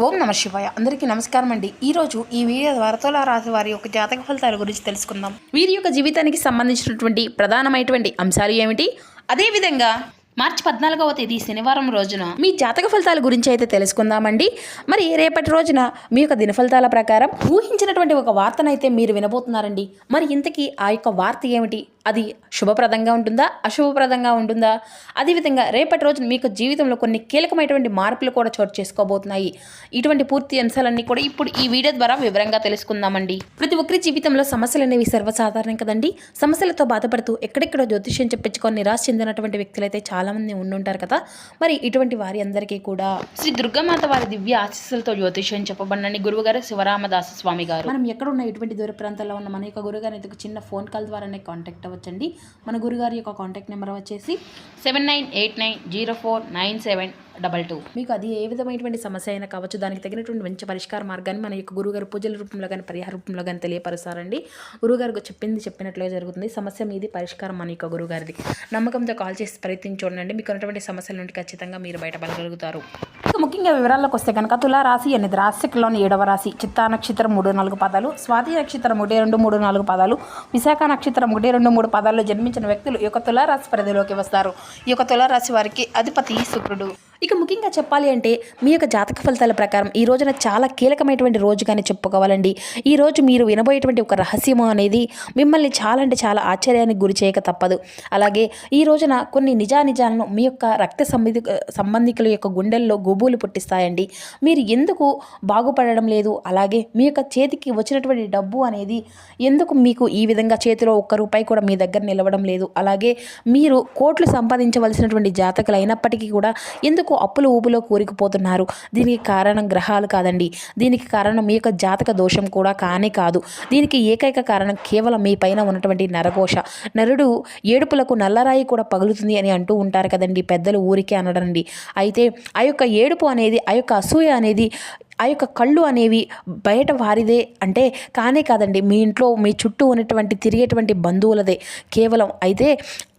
ఓం నమ శివాయ. అందరికీ నమస్కారం అండి. ఈరోజు ఈ వీడియో ద్వారా తులా రాశి వారి యొక్క జాతక ఫలితాల గురించి తెలుసుకుందాం. వీరి యొక్క జీవితానికి సంబంధించినటువంటి ప్రధానమైనటువంటి అంశాలు ఏమిటి, అదేవిధంగా మార్చి 14వ తేదీ శనివారం రోజున మీ జాతక ఫలితాల గురించి అయితే తెలుసుకుందామండి. మరి రేపటి రోజున మీ యొక్క దిన ఫలితాల ప్రకారం ఊహించినటువంటి ఒక వార్తనైతే మీరు వినబోతున్నారండి. మరి ఇంతకీ ఆ యొక్క వార్త ఏమిటి, అది శుభప్రదంగా ఉంటుందా, అశుభప్రదంగా ఉంటుందా, అదేవిధంగా రేపటి రోజున మీకు జీవితంలో కొన్ని కీలకమైనటువంటి మార్పులు కూడా చోటు చేసుకోబోతున్నాయి. ఇటువంటి పూర్తి అంశాలన్నీ కూడా ఇప్పుడు ఈ వీడియో ద్వారా వివరంగా తెలుసుకుందామండి. ప్రతి ఒక్కరి జీవితంలో సమస్యలు అనేవి సర్వసాధారణం కదండి. సమస్యలతో బాధపడుతూ ఎక్కడెక్కడో జ్యోతిష్యం చెప్పించుకొని నిరాశ చెందినటువంటి వ్యక్తులైతే చాలామంది ఉండుంటారు కదా. మరి ఇటువంటి వారి అందరికీ కూడా శ్రీ దుర్గామాత వారి దివ్య ఆశీస్సులతో జ్యోతిష్యం చెప్పబడినని గురువుగారు శివరామదాస స్వామి గారు. మనం ఎక్కడున్న ఎటువంటి దూర ప్రాంతాల్లో ఉన్న మన యొక్క గురుగారిని ఒక చిన్న ఫోన్ కాల్ ద్వారానే కాంటాక్ట్ అవ్వచ్చండి. మన గురుగారి యొక్క కాంటాక్ట్ నెంబర్ వచ్చేసి 7989049722. మీకు అది ఏ విధమైనటువంటి సమస్య అయినా కావచ్చు, దానికి తగినటువంటి మంచి పరిష్కార మార్గాన్ని మన యొక్క గురుగారు పూజల రూపంలో కానీ పరిహార రూపంలో కానీ తెలియపరుస్తారండి. గురుగారు చెప్పిందిగా జరుగుతుంది. సమస్య మీది, పరిష్కారం మన యొక్క గురుగారిది. నమ్మకంతో కాల్ చేసి ప్రయత్నించి చూడండి. మీకు ఉన్నటువంటి సమస్యల నుండి ఖచ్చితంగా మీరు బయటపడగలుగుతారు. ముఖ్యంగా వివరాల్లోకి వస్తే కనుక తులా రాశి అనేది రాశిలోని 7వ రాశి. చిత్తా నక్షత్రం 3-4 పాదాలు, స్వాతి నక్షత్రం 1-2-3-4 పాదాలు, విశాఖ నక్షత్రం 1-2-3 పాదాల్లో జన్మించిన వ్యక్తులు ఈ యొక్క తులారాశి పరిధిలోకి వస్తారు. ఈ యొక్క తులారాశి వారికి అధిపతి శుక్రుడు. ఇక ముఖ్యంగా చెప్పాలి అంటే మీ యొక్క జాతక ఫలితాల ప్రకారం ఈ రోజున చాలా కీలకమైనటువంటి రోజుగానే చెప్పుకోవాలండి. ఈ రోజు మీరు వినబోయేటువంటి ఒక రహస్యము అనేది మిమ్మల్ని చాలా అంటే చాలా ఆశ్చర్యానికి గురి చేయక తప్పదు. అలాగే ఈ రోజున కొన్ని నిజానిజాలను మీ యొక్క రక్త సంబంధికుల యొక్క గుండెల్లో గుబులు పుట్టిస్తాయండి. మీరు ఎందుకు బాగుపడడం లేదు, అలాగే మీ యొక్క చేతికి వచ్చినటువంటి డబ్బు అనేది ఎందుకు మీకు ఈ విధంగా చేతిలో ఒక్క రూపాయి కూడా మీ దగ్గర నిలవడం లేదు, అలాగే మీరు కోట్లు సంపాదించవలసినటువంటి జాతకులు అయినప్పటికీ కూడా ఎందుకు అప్పుల ఊపులో కూరుకుపోతున్నారు. దీనికి కారణం గ్రహాలు కాదండి. దీనికి కారణం మీ యొక్క జాతక దోషం కూడా కానే కాదు. దీనికి ఏకైక కారణం కేవలం మీ పైన ఉన్నటువంటి నరఘోష. నరుడు ఏడుపులకు నల్లరాయి కూడా పగులుతుంది అని అంటూ ఉంటారు కదండి పెద్దలు, ఊరికే అనడండి. అయితే ఆ యొక్క ఏడుపు అనేది, ఆ యొక్క అసూయ అనేది, ఆ యొక్క కళ్ళు అనేవి బయట వారిదే అంటే కానే కాదండి, మీ ఇంట్లో మీ చుట్టూ ఉన్నటువంటి తిరిగేటువంటి బంధువులదే కేవలం. అయితే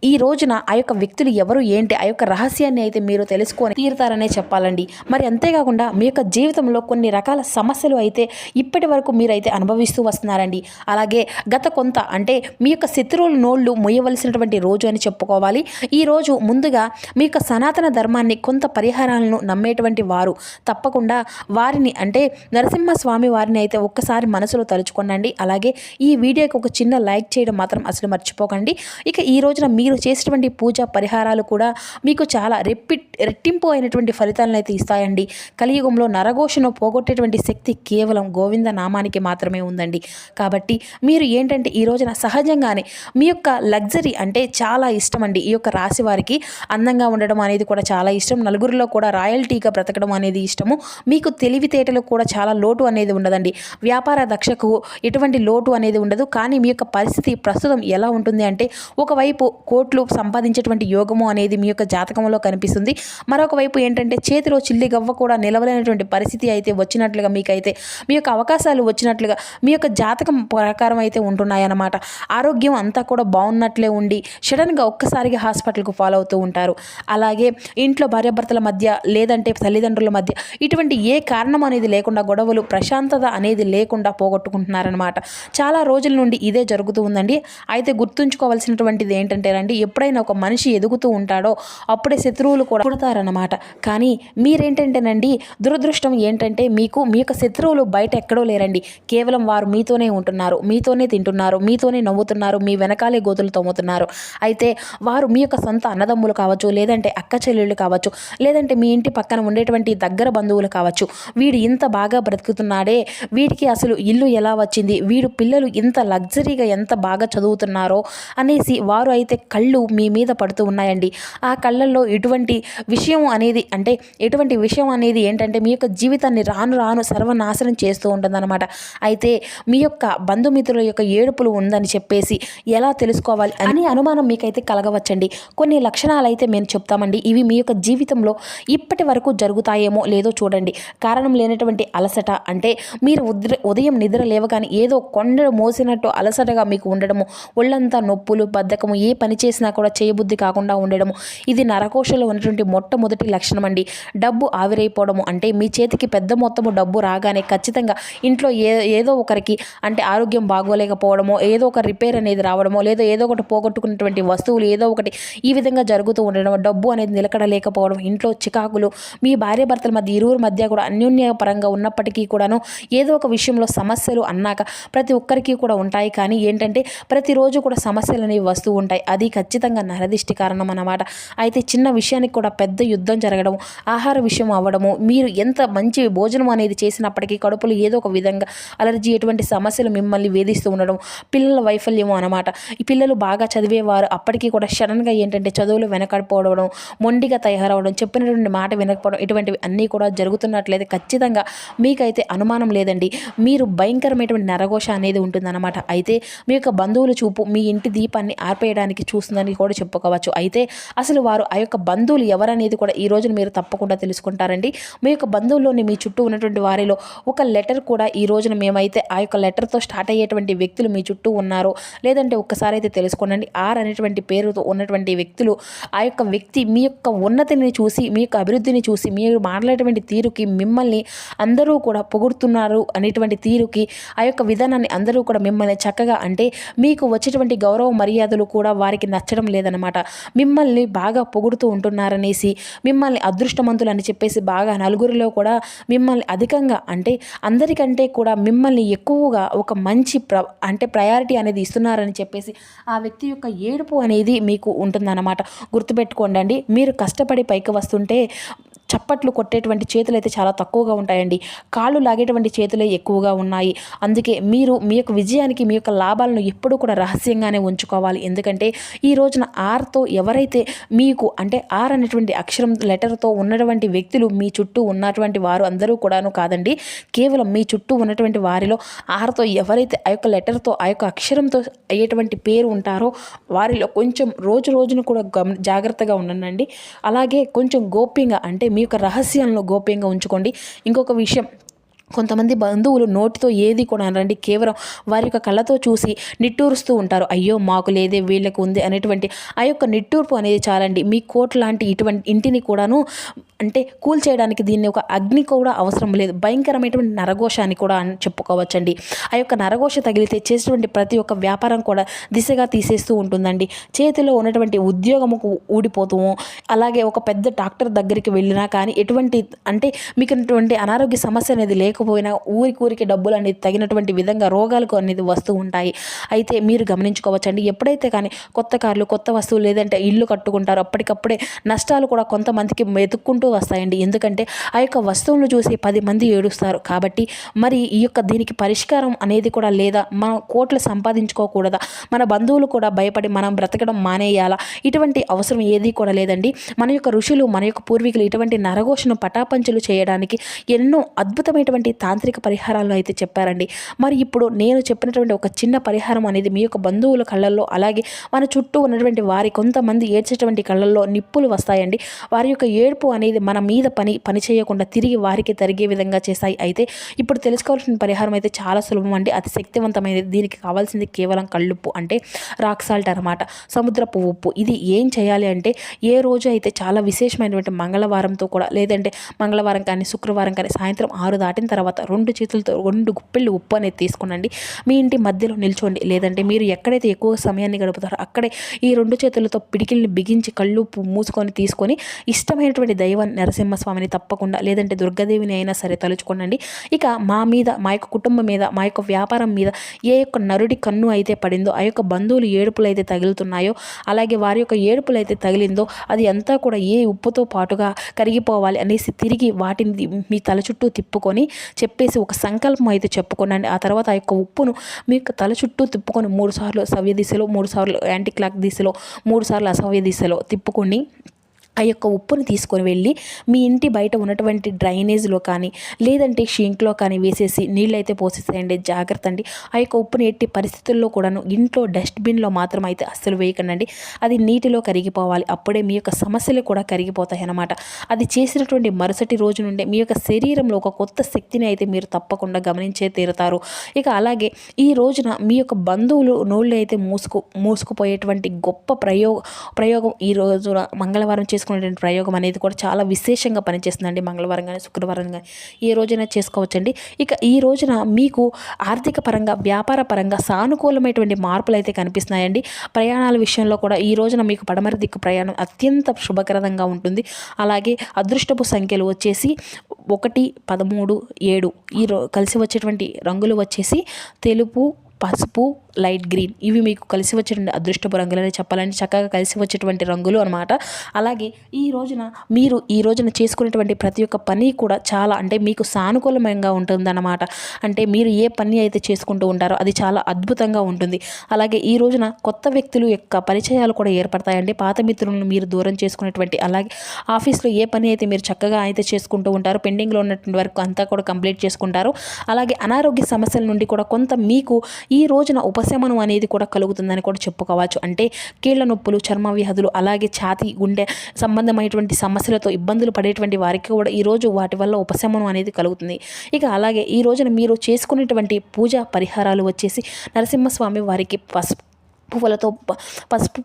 ఈ రోజున ఆ యొక్క వ్యక్తులు ఎవరు ఏంటి, ఆ యొక్క రహస్యాన్ని అయితే మీరు తెలుసుకొని తీరుతారనే చెప్పాలండి. మరి అంతేకాకుండా మీ యొక్క జీవితంలో కొన్ని రకాల సమస్యలు అయితే ఇప్పటి వరకు మీరైతే అనుభవిస్తూ వస్తున్నారండి. అలాగే గత కొంత అంటే మీ యొక్క శత్రువుల నోళ్ళు మొయ్యవలసినటువంటి రోజు అని చెప్పుకోవాలి. ఈ రోజు ముందుగా మీ యొక్క సనాతన ధర్మాన్ని, కొంత పరిహారాలను నమ్మేటువంటి వారు తప్పకుండా వారిని అంటే నరసింహస్వామి వారిని అయితే ఒక్కసారి మనసులో తలుచుకోండి. అలాగే ఈ వీడియోకి ఒక చిన్న లైక్ చేయడం మాత్రం అసలు మర్చిపోకండి. ఇక ఈ రోజున మీరు చేసేటువంటి పూజా పరిహారాలు కూడా మీకు చాలా రెట్టింపు అయినటువంటి ఫలితాలను అయితే ఇస్తాయండి. కలియుగంలో నరఘోషను పోగొట్టేటువంటి శక్తి కేవలం గోవింద నామానికి మాత్రమే ఉందండి. కాబట్టి మీరు ఏంటంటే ఈ రోజున సహజంగానే మీ యొక్క లగ్జరీ అంటే చాలా ఇష్టం అండి. ఈ యొక్క రాశి వారికి అందంగా ఉండడం అనేది కూడా చాలా ఇష్టం. నలుగురిలో కూడా రాయల్టీగా బ్రతకడం అనేది ఇష్టము. మీకు తెలివితేటలు కూడా చాలా లోటు అనేది ఉండదండి. వ్యాపార దక్షకు ఎటువంటి లోటు అనేది ఉండదు. కానీ మీ యొక్క పరిస్థితి ప్రస్తుతం ఎలా ఉంటుంది అంటే, ఒకవైపు కోట్లు సంపాదించేటువంటి యోగము అనేది మీ యొక్క జాతకంలో కనిపిస్తుంది. మరొక వైపు ఏంటంటే చేతిలో చిల్లి గవ్వ కూడా నిలవలేనటువంటి పరిస్థితి అయితే వచ్చినట్లుగా, మీకైతే మీ యొక్క అవకాశాలు వచ్చినట్లుగా మీ యొక్క జాతకం ప్రకారం అయితే ఉంటున్నాయన్నమాట. ఆరోగ్యం అంతా కూడా బాగున్నట్లే ఉండి సడన్గా ఒక్కసారిగా హాస్పిటల్కు ఫాలో అవుతూ ఉంటారు. అలాగే ఇంట్లో భార్యాభర్తల మధ్య లేదంటే తల్లిదండ్రుల మధ్య ఇటువంటి ఏ కారణం అనేది లేకుండా గొడవలు, ప్రశాంతత అనేది లేకుండా పోగొట్టుకుంటున్నారనమాట. చాలా రోజుల నుండి ఇదే జరుగుతూ ఉందండి. అయితే గుర్తుంచుకోవాల్సినటువంటిది ఏంటంటేనండి, ఎప్పుడైనా ఒక మనిషి ఎదుగుతూ ఉంటాడో అప్పుడే శత్రువులు కూడా పుడతారనమాట. కానీ మీరేంటంటేనండి, దురదృష్టం ఏంటంటే మీకు మీ యొక్క శత్రువులు బయట ఎక్కడో లేరండి. కేవలం వారు మీతోనే ఉంటున్నారు, మీతోనే తింటున్నారు, మీతోనే నవ్వుతున్నారు, మీ వెనకాలే గోతులు తోముతున్నారు. అయితే వారు మీ యొక్క సొంత అన్నదమ్ములు కావచ్చు, లేదంటే అక్క చెల్లెళ్ళు కావచ్చు, లేదంటే మీ ఇంటి పక్కన ఉండేటువంటి దగ్గర బంధువులు కావచ్చు. వీడు ఇంత బాగా బ్రతుకుతున్నాడే, వీడికి అసలు ఇల్లు ఎలా వచ్చింది, వీడు పిల్లలు ఇంత లగ్జరీగా ఎంత బాగా చదువుతున్నారో అనేసి వారు అయితే కళ్ళు మీ మీద పడుతూ ఉన్నాయండి. ఆ కళ్ళల్లో ఎటువంటి విషయం అనేది ఏంటంటే మీ యొక్క జీవితాన్ని రాను రాను సర్వనాశనం చేస్తూ ఉంటుందన్నమాట. అయితే మీ యొక్క బంధుమిత్రుల యొక్క ఏడుపులు ఉందని చెప్పేసి ఎలా తెలుసుకోవాలి అని అనుమానం మీకైతే కలగవచ్చండి. కొన్ని లక్షణాలు అయితే మేము చెప్తామండి. ఇవి మీ యొక్క జీవితంలో ఇప్పటి వరకు జరుగుతాయేమో లేదో చూడండి. కారణం లేనటువంటి అలసట, అంటే మీరు ఉదయం నిద్ర లేవగానే ఏదో కొండ మోసినట్టు అలసటగా మీకు ఉండడము, ఒళ్ళంతా నొప్పులు, బద్ధకము, ఏ పని చేసినా కూడా చేయబుద్ధి కాకుండా ఉండడము, ఇది నరకోశలో ఉన్నటువంటి మొట్టమొదటి లక్షణం అండి. డబ్బు ఆవిరైపోవడము, అంటే మీ చేతికి పెద్ద మొత్తము డబ్బు రాగానే ఖచ్చితంగా ఇంట్లో ఏదో ఒకరికి అంటే ఆరోగ్యం బాగోలేకపోవడమో, ఏదో ఒక రిపేర్ అనేది రావడమో, లేదా ఏదో ఒకటి పోగొట్టుకున్నటువంటి వస్తువులు ఏదో ఒకటి ఈ విధంగా జరుగుతూ ఉండడం, డబ్బు అనేది నిలకడలేకపోవడం, ఇంట్లో చికాకులు, మీ భార్యాభర్తల మధ్య ఇరువురి మధ్య కూడా అన్యోన్యపరంగా ఉన్నప్పటికీ కూడాను ఏదో ఒక విషయంలో సమస్యలు అన్నాక ప్రతి ఒక్కరికి కూడా ఉంటాయి. కానీ ఏంటంటే ప్రతిరోజు కూడా సమస్యలు అనేవి వస్తూ ఉంటాయి. అది ఖచ్చితంగా నరదిష్టి కారణం అన్నమాట. అయితే చిన్న విషయానికి కూడా పెద్ద యుద్ధం జరగడం, ఆహార విషయం అవ్వడము, మీరు ఎంత మంచి భోజనం అనేది చేసినప్పటికీ కడుపులో ఏదో ఒక విధంగా అలర్జీ, ఎటువంటి సమస్యలు మిమ్మల్ని వేధిస్తూ ఉండడం, పిల్లల వైఫల్యము అన్నమాట. ఈ పిల్లలు బాగా చదివేవారు అప్పటికీ కూడా సడన్గా ఏంటంటే చదువులు వెనకడిపోవడం, మొండిగా తయారవడం, చెప్పినటువంటి మాట వినకపోవడం, ఇటువంటివి అన్నీ కూడా జరుగుతున్నట్లయితే ఖచ్చితంగా మీకైతే అనుమానం లేదండి, మీరు భయంకరమైనటువంటి నరఘోష అనేది ఉంటుందన్నమాట. అయితే మీ యొక్క బంధువుల చూపు మీ ఇంటి దీపాన్ని ఆర్పేయడానికి చూస్తుందని కూడా చెప్పుకోవచ్చు. అయితే అసలు వారు ఆ యొక్క బంధువులు ఎవరనేది కూడా ఈ రోజున మీరు తప్పకుండా తెలుసుకుంటారండి. మీ యొక్క బంధువుల్లోని మీ చుట్టూ ఉన్నటువంటి వారిలో ఒక లెటర్ కూడా ఈ రోజున మేమైతే ఆ యొక్క లెటర్తో స్టార్ట్ అయ్యేటువంటి వ్యక్తులు మీ చుట్టూ ఉన్నారో లేదంటే ఒక్కసారి అయితే తెలుసుకోండి. ఆర్ అనేటువంటి పేరుతో ఉన్నటువంటి వ్యక్తులు, ఆ యొక్క వ్యక్తి మీ యొక్క ఉన్నతిని చూసి, మీ యొక్క అభివృద్ధిని చూసి, మీరు మాట్లాడేటువంటి తీరుకి మిమ్మల్ని అందరూ కూడా పొగుడుతున్నారు అనేటువంటి తీరుకి, ఆ యొక్క విధానాన్ని అందరూ కూడా మిమ్మల్ని చక్కగా, అంటే మీకు వచ్చేటువంటి గౌరవ మర్యాదలు కూడా వారికి నచ్చడం లేదనమాట. మిమ్మల్ని బాగా పొగుడుతూ ఉంటున్నారనేసి, మిమ్మల్ని అదృష్టవంతులు అని చెప్పేసి బాగా నలుగురిలో కూడా మిమ్మల్ని అధికంగా, అంటే అందరికంటే కూడా మిమ్మల్ని ఎక్కువగా ఒక మంచి అంటే ప్రయారిటీ అనేది ఇస్తున్నారని చెప్పేసి ఆ వ్యక్తి యొక్క ఏడుపు అనేది మీకు ఉంటుందన్నమాట. గుర్తుపెట్టుకోండి, మీరు కష్టపడి పైకి వస్తుంటే చప్పట్లు కొట్టేటువంటి చేతులు అయితే చాలా తక్కువగా ఉంటాయండి. కాళ్ళు లాగేటువంటి చేతులే ఎక్కువగా ఉన్నాయి. అందుకే మీరు మీ యొక్క విజయానికి, మీ యొక్క లాభాలను ఎప్పుడూ కూడా రహస్యంగానే ఉంచుకోవాలి. ఎందుకంటే ఈ రోజున ఆర్తో ఎవరైతే మీకు, అంటే ఆర్ అనేటువంటి అక్షరం లెటర్తో ఉన్నటువంటి వ్యక్తులు మీ చుట్టూ ఉన్నటువంటి వారు అందరూ కూడాను కాదండి, కేవలం మీ చుట్టూ ఉన్నటువంటి వారిలో ఆర్తో ఎవరైతే ఆ యొక్క లెటర్తో, ఆ యొక్క అక్షరంతో అయ్యేటువంటి పేరు ఉంటారో వారిలో కొంచెం రోజు రోజును కూడా జాగ్రత్తగా ఉండండి. అలాగే కొంచెం గోప్యంగా, అంటే మీ యొక్క రహస్యాలను గోప్యంగా ఉంచుకోండి. ఇంకొక విషయం, కొంతమంది బంధువులు నోటితో ఏది కూడా అనరండి, కేవలం వారి యొక్క కళ్ళతో చూసి నిట్టూరుస్తూ ఉంటారు. అయ్యో మాకు లేదే వీళ్ళకు ఉంది అనేటువంటి ఆ యొక్క నిట్టూర్పు అనేది చాలండి మీ కోట్ లాంటి ఇటువంటి ఇంటిని కూడాను అంటే కూల్చేయడానికి దీన్ని ఒక అగ్ని కూడా అవసరం లేదు. భయంకరమైనటువంటి నరఘోషాన్ని కూడా అని చెప్పుకోవచ్చండి. ఆ యొక్క నరఘోష తగిలితే చేసేటువంటి ప్రతి ఒక్క వ్యాపారం కూడా దిశగా తీసేస్తూ ఉంటుందండి. చేతిలో ఉన్నటువంటి ఉద్యోగముకు ఊడిపోతాము. అలాగే ఒక పెద్ద డాక్టర్ దగ్గరికి వెళ్ళినా కానీ ఎటువంటి, అంటే మీకు అనారోగ్య సమస్య అనేది లేకపోయినా ఊరికి డబ్బులు అనేది తగినటువంటి విధంగా రోగాలకు అనేది వస్తూ ఉంటాయి. అయితే మీరు గమనించుకోవచ్చండి, ఎప్పుడైతే కానీ కొత్త కార్లు, కొత్త వస్తువులు, లేదంటే ఇల్లు కట్టుకుంటారో అప్పటికప్పుడే నష్టాలు కూడా కొంతమందికి వెతుక్కుంటూ వస్తాయండి. ఎందుకంటే ఆ యొక్క వస్తువులను చూసి 10 మంది ఏడుస్తారు. కాబట్టి మరి ఈ యొక్క దీనికి పరిష్కారం అనేది కూడా లేదా, మనం కోట్లు సంపాదించుకోకూడదా, మన బంధువులు కూడా భయపడి మనం బ్రతకడం మానేయాలా, ఇటువంటి అవసరం ఏది కూడా లేదండి. మన యొక్క ఋషులు, మన యొక్క పూర్వీకులు ఇటువంటి నరఘోషను పటాపంచులు చేయడానికి ఎన్నో అద్భుతమైనటువంటి తాంత్రిక పరిహారాలు అయితే చెప్పారండి. మరి ఇప్పుడు నేను చెప్పినటువంటి ఒక చిన్న పరిహారం అనేది మీ యొక్క బంధువుల కళ్ళల్లో, అలాగే మన చుట్టూ ఉన్నటువంటి వారి కొంతమంది ఏడ్చేటువంటి కళ్ళల్లో నిప్పులు వస్తాయండి. వారి యొక్క ఏడుపు అనేది మన మీద పని చేయకుండా తిరిగి వారికి తరిగే విధంగా చేస్తాయి. అయితే ఇప్పుడు తెలుసుకోవాల్సిన పరిహారం అయితే చాలా సులభం అండి, అతి శక్తివంతమైనది. దీనికి కావాల్సింది కేవలం కళ్ళుప్పు, అంటే రాక్ సాల్ట్ అనమాట, సముద్రపు ఉప్పు. ఇది ఏం చేయాలి అంటే, ఏ రోజు అయితే చాలా విశేషమైనటువంటి మంగళవారంతో కూడా, లేదంటే మంగళవారం కానీ శుక్రవారం కానీ సాయంత్రం 6 దాటిన తర్వాత 2 చేతులతో 2 గుప్పిళ్ళు ఉప్పు అనేది తీసుకునండి. మీ ఇంటి మధ్యలో నిల్చోండి, లేదంటే మీరు ఎక్కడైతే ఎక్కువ సమయాన్ని గడుపుతారో అక్కడే ఈ 2 చేతులతో పిడికిల్ని బిగించి కళ్ళుప్పు మూసుకొని తీసుకొని ఇష్టమైనటువంటి దైవ నరసింహస్వామిని తప్పకుండా, లేదంటే దుర్గాదేవిని అయినా సరే తలుచుకోనండి. ఇక మా మీద, మా యొక్క కుటుంబం మీద, మా యొక్క వ్యాపారం మీద ఏ యొక్క నరుడి కన్ను అయితే పడిందో, ఆ యొక్క బంధువులు ఏడుపులు అయితే తగులుతున్నాయో, అలాగే వారి యొక్క ఏడుపులు అయితే తగిలిందో అది అంతా కూడా ఏ ఉప్పుతో పాటుగా కరిగిపోవాలి అనేసి తిరిగి వాటిని మీ తల చుట్టూ తిప్పుకొని చెప్పేసి ఒక సంకల్పం అయితే చెప్పుకోనండి. ఆ తర్వాత ఆ యొక్క ఉప్పును మీ యొక్క తల చుట్టూ తిప్పుకొని 3 సార్లు సవ్య దిశలో, 3 సార్లు యాంటీ క్లాక్ దిశలో, 3 సార్లు అసవ్య దిశలో తిప్పుకొని ఆ యొక్క ఉప్పుని తీసుకొని వెళ్ళి మీ ఇంటి బయట ఉన్నటువంటి డ్రైనేజ్లో కానీ లేదంటే షింక్లో కానీ వేసేసి నీళ్ళైతే పోసేసేయండి. జాగ్రత్త అండి. ఆ యొక్క ఉప్పుని ఎట్టి పరిస్థితుల్లో కూడాను ఇంట్లో డస్ట్బిన్లో మాత్రం అయితే అస్సలు వేయకండి. అది నీటిలో కరిగిపోవాలి. అప్పుడే మీ యొక్క సమస్యలు కూడా కరిగిపోతాయి అన్నమాట. అది చేసినటువంటి మరుసటి రోజు నుండే మీ యొక్క శరీరంలో ఒక కొత్త శక్తిని అయితే మీరు తప్పకుండా గమనించే తీరుతారు. ఇక అలాగే ఈ రోజున మీ యొక్క బంధువులు నోళ్ళు అయితే మూసుకుపోయేటువంటి గొప్ప ప్రయోగం ఈ రోజున మంగళవారం చేసుకునేటువంటి ప్రయోగం అనేది కూడా చాలా విశేషంగా పనిచేస్తుందండి. మంగళవారం కానీ శుక్రవారం కానీ ఏ రోజైనా చేసుకోవచ్చండి. ఇక ఈ రోజున మీకు ఆర్థిక పరంగా వ్యాపార పరంగా సానుకూలమైనటువంటి మార్పులు అయితే కనిపిస్తున్నాయండి. ప్రయాణాల విషయంలో కూడా ఈ రోజున మీకు పడమర దిక్కు ప్రయాణం అత్యంత శుభకరంగా ఉంటుంది. అలాగే అదృష్టపు సంఖ్యలు వచ్చేసి 1, 13, 7 కలిసి వచ్చేటువంటి రంగులు వచ్చేసి తెలుపు, పసుపు, లైట్ గ్రీన్. ఇవి మీకు కలిసి వచ్చేటువంటి అదృష్టపు రంగులని చెప్పాలంటే చక్కగా కలిసి వచ్చేటువంటి రంగులు అనమాట. అలాగే మీరు ఈ రోజున చేసుకునేటువంటి ప్రతి ఒక్క పని కూడా చాలా అంటే మీకు సానుకూలంగా ఉంటుందన్నమాట. అంటే మీరు ఏ పని అయితే చేసుకుంటూ ఉంటారో అది చాలా అద్భుతంగా ఉంటుంది. అలాగే ఈ రోజున కొత్త వ్యక్తులు యొక్క పరిచయాలు కూడా ఏర్పడతాయండి. పాత మిత్రులను మీరు దూరం చేసుకునేటువంటి, అలాగే ఆఫీస్లో ఏ పని అయితే మీరు చక్కగా అయితే చేసుకుంటూ ఉంటారో పెండింగ్లో ఉన్నటువంటి వరకు అంతా కూడా కంప్లీట్ చేసుకుంటారు. అలాగే అనారోగ్య సమస్యల నుండి కూడా కొంత మీకు ఈ రోజున ఉపశమనం అనేది కూడా కలుగుతుందని కూడా చెప్పుకోవచ్చు. అంటే కీళ్ళ నొప్పులు, చర్మ వ్యాధులు, అలాగే ఛాతీ, గుండె సంబంధమైనటువంటి సమస్యలతో ఇబ్బందులు పడేటువంటి వారికి కూడా ఈరోజు వాటి వల్ల ఉపశమనం అనేది కలుగుతుంది. ఇక అలాగే ఈ రోజున మీరు చేసుకునేటువంటి పూజా పరిహారాలు వచ్చేసి నరసింహస్వామి వారికి పసుపు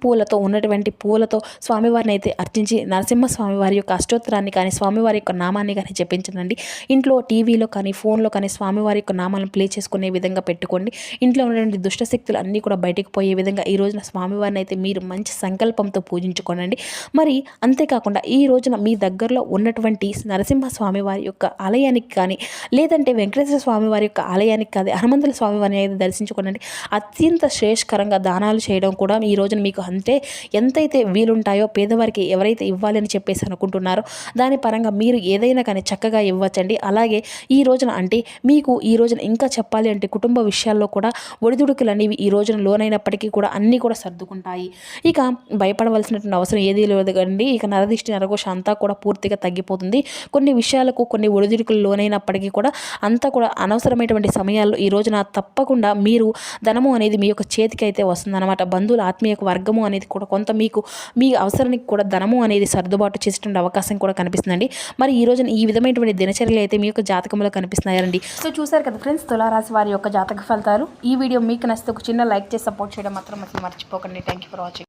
పూలతో ఉన్నటువంటి పూలతో స్వామివారిని అయితే అర్చించి నరసింహస్వామి వారి యొక్క అష్టోత్తరాన్ని కానీ స్వామివారి యొక్క నామాన్ని కానీ జపించండి. ఇంట్లో టీవీలో కానీ ఫోన్లో కానీ స్వామివారి యొక్క నామాలను ప్లే చేసుకునే విధంగా పెట్టుకోండి. ఇంట్లో ఉన్నటువంటి దుష్టశక్తులు అన్నీ కూడా బయటకు పోయే విధంగా ఈ రోజున స్వామివారిని అయితే మీరు మంచి సంకల్పంతో పూజించుకోనండి. మరి అంతేకాకుండా ఈ రోజున మీ దగ్గరలో ఉన్నటువంటి నరసింహస్వామి వారి యొక్క ఆలయానికి కానీ లేదంటే వెంకటేశ్వర స్వామి వారి యొక్క ఆలయానికి కానీ హనుమంతుల స్వామి వారిని అయితే దర్శించుకోనండి. అత్యంత శ్రేష్కరంగా దానాలు చేయడం కూడా ఈ రోజున మీకు అంటే ఎంతైతే వీలుంటాయో పేదవారికి ఎవరైతే ఇవ్వాలని చెప్పేసి అనుకుంటున్నారో దాని పరంగా మీరు ఏదైనా కానీ చక్కగా ఇవ్వచ్చండి. అలాగే ఈ రోజున అంటే మీకు ఈ రోజున ఇంకా చెప్పాలి అంటే కుటుంబ విషయాల్లో కూడా ఒడిదుడుకులు అనేవి ఈ రోజున లోనైనప్పటికీ కూడా అన్నీ కూడా సర్దుకుంటాయి. ఇక భయపడవలసినటువంటి అవసరం ఏదీ లేదు కండి. ఇక నరదిష్టి నరఘోష అంతా కూడా పూర్తిగా తగ్గిపోతుంది. కొన్ని విషయాలకు కొన్ని ఒడిదుడుకులు లోనైనప్పటికీ కూడా అంతా కూడా అనవసరమైనటువంటి సమయాల్లో ఈ రోజున తప్పకుండా మీరు ధనము అనేది మీ యొక్క చేతికి అయితే వస్తుందన్నమాట. బంధువుల ఆత్మీయ వర్గము అనేది కూడా కొంత మీకు మీ అవసరానికి కూడా ధనము అనేది సర్దుబాటు చేసేటువంటి అవకాశం కూడా కనిపిస్తుందండి. మరి ఈ రోజున ఈ విధమైనటువంటి దినచర్యలు అయితే మీ యొక్క జాతకంలో కనిపిస్తున్నాయండి. సో చూసారు కదా ఫ్రెండ్స్, తులారాశి వారి యొక్క జాతక ఫలితాలు. ఈ వీడియో మీకు నచ్చితే ఒక చిన్న లైక్ చేసి సపోర్ట్ చేయడం మాత్రం మర్చిపోకండి. Thank you for watching.